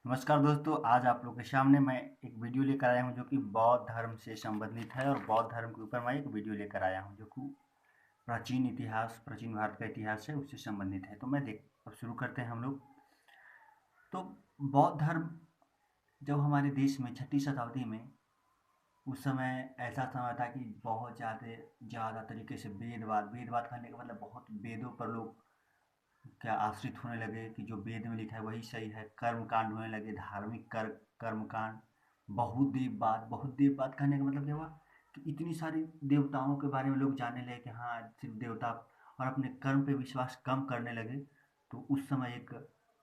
नमस्कार दोस्तों, आज आप लोग के सामने मैं एक वीडियो लेकर आया हूं जो कि बौद्ध धर्म से संबंधित है और बौद्ध धर्म के ऊपर मैं एक वीडियो लेकर आया हूं जो कि प्राचीन भारत का इतिहास है उससे संबंधित है। तो अब शुरू करते हैं हम लोग। तो बौद्ध धर्म जब हमारे देश में 6ठी शताब्दी में उस समय ऐसा समय था कि बहुत ज़्यादा तरीके से वेदवाद करने का मतलब बहुत वेदों पर लोग क्या आश्रित होने लगे कि जो वेद में लिखा है वही सही है। कर्म कांड होने लगे, धार्मिक कर्म कांड। बहुत देववाद कहने का मतलब क्या हुआ कि इतनी सारी देवताओं के बारे में लोग जानने लगे कि हाँ सिर्फ देवता, और अपने कर्म पे विश्वास कम करने लगे। तो उस समय एक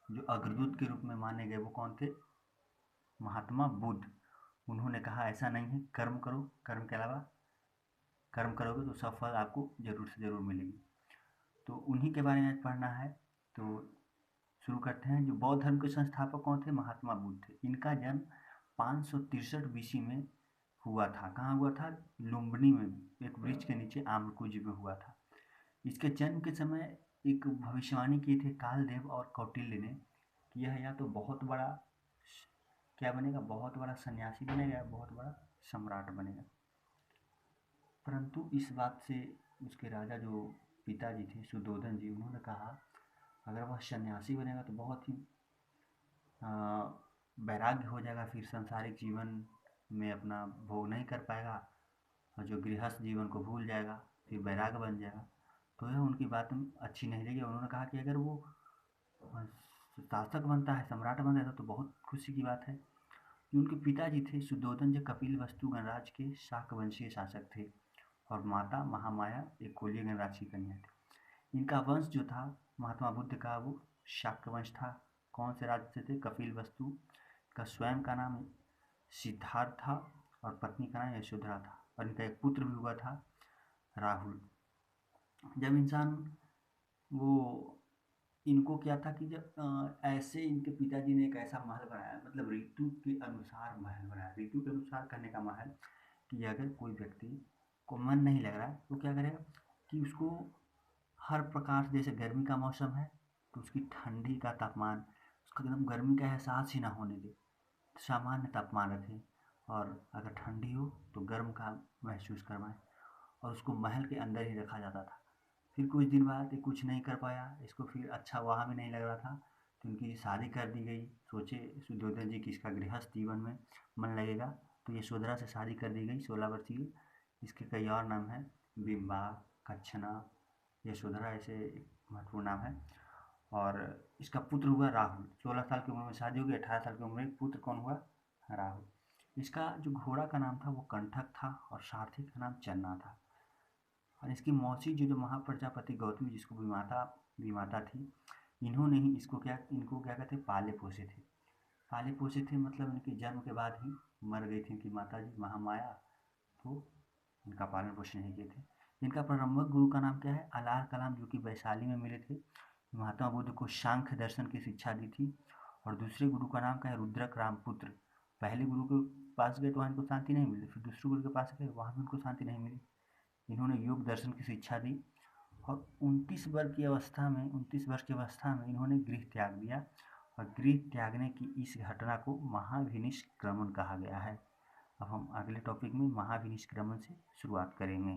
जो अग्रदूत के रूप में माने गए वो कौन थे? महात्मा बुद्ध। उन्होंने कहा ऐसा नहीं है, कर्म करो, कर्म के अलावा कर्म करोगे तो सफल आपको जरूर से जरूर मिलेगी। तो उन्हीं के बारे में आज पढ़ना है। तो शुरू करते हैं। जो बौद्ध धर्म के संस्थापक कौन थे? महात्मा बुद्ध थे। इनका जन्म 563 बीसी में हुआ था। कहाँ हुआ था? लुम्बिनी में, एक वृक्ष के नीचे आम्रकुंज में हुआ था। इसके जन्म के समय एक भविष्यवाणी की थी कालदेव और कौटिल्य ने कि यह या तो बहुत बड़ा क्या बनेगा, बहुत बड़ा सन्यासी बनेगा, बहुत बड़ा सम्राट बनेगा। परंतु इस बात से उसके राजा जो पिताजी थे सुद्धोधन जी, उन्होंने कहा अगर वह सन्यासी बनेगा तो बहुत ही वैराग्य हो जाएगा, फिर सांसारिक जीवन में अपना भोग नहीं कर पाएगा और जो गृहस्थ जीवन को भूल जाएगा, फिर वैराग्य बन जाएगा। तो यह उनकी बात अच्छी नहीं लगी। उन्होंने कहा कि अगर वो शासक बनता है, सम्राट बन जाता है तो बहुत खुशी की बात है। कि उनके पिताजी थे सुद्धोधन जो कपिलवस्तु गणराज्य के शाक वंशीय शासक थे और माता महामाया एक कोलीय गणराज्य की कन्या थी। इनका वंश जो था महात्मा बुद्ध का वो शाक्य वंश था। कौन से राज्य से थे? कपिलवस्तु। का स्वयं का नाम सिद्धार्थ था और पत्नी का नाम यशोधरा था और इनका एक पुत्र भी हुआ था, राहुल। जब इंसान वो इनको क्या था कि जब ऐसे इनके पिताजी ने एक ऐसा महल बनाया, मतलब ऋतु के अनुसार महल बनाया। ऋतु के अनुसार करने का महल कि अगर कोई व्यक्ति को मन नहीं लग रहा है तो क्या करेगा कि उसको हर प्रकार से, जैसे गर्मी का मौसम है तो उसकी ठंडी का तापमान, उसका एकदम गर्मी का एहसास ही ना होने दे, सामान्य तापमान रखें। और अगर ठंडी हो तो गर्म का महसूस करवाएं और उसको महल के अंदर ही रखा जाता था। फिर कुछ दिन बाद ये कुछ नहीं कर पाया, इसको फिर अच्छा वहाँ भी नहीं लग रहा था तो इनकी शादी कर दी गई। सोचे सुद्धोधन जी कि इसका गृहस्थ जीवन में मन लगेगा, तो यशोधरा से शादी कर दी गई 16 वर्षीय। इसके कई और नाम हैं, बिम्बा, कच्छना, यशोधरा, ऐसे महत्वपूर्ण नाम है। और इसका पुत्र हुआ राहुल। 16 साल की उम्र में शादी हो गई, 18 साल की उम्र में पुत्र कौन हुआ? राहुल। इसका जो घोड़ा का नाम था वो कंठक था और सारथी का नाम चन्ना था। और इसकी मौसी जो महाप्रजापति गौतमी, जिसको विमाता थी, इनको क्या कहते, पाले पोसे थे। पाले पोसे थे मतलब इनके जन्म के बाद ही मर गई थी इनकी माता जी महामाया, तो इनका पालन पोषण नहीं किए थे। इनका प्रारंभिक गुरु का नाम क्या है? अलार कलाम, जो कि वैशाली में मिले थे। महात्मा बुद्ध को सांख्य दर्शन की शिक्षा दी थी। और दूसरे गुरु का नाम क्या है? रुद्रक रामपुत्र। पहले गुरु के पास गए तो वहाँ इनको शांति नहीं मिली, फिर दूसरे गुरु के पास गए, वहाँ भी उनको शांति नहीं मिली। इन्होंने योग दर्शन की शिक्षा दी और 29 वर्ष की अवस्था में इन्होंने गृह त्याग दिया। और गृह त्यागने की इस घटना को महाभिनिष्क्रमण कहा गया है। अब हम अगले टॉपिक में महाभिनिष्क्रमण से शुरुआत करेंगे।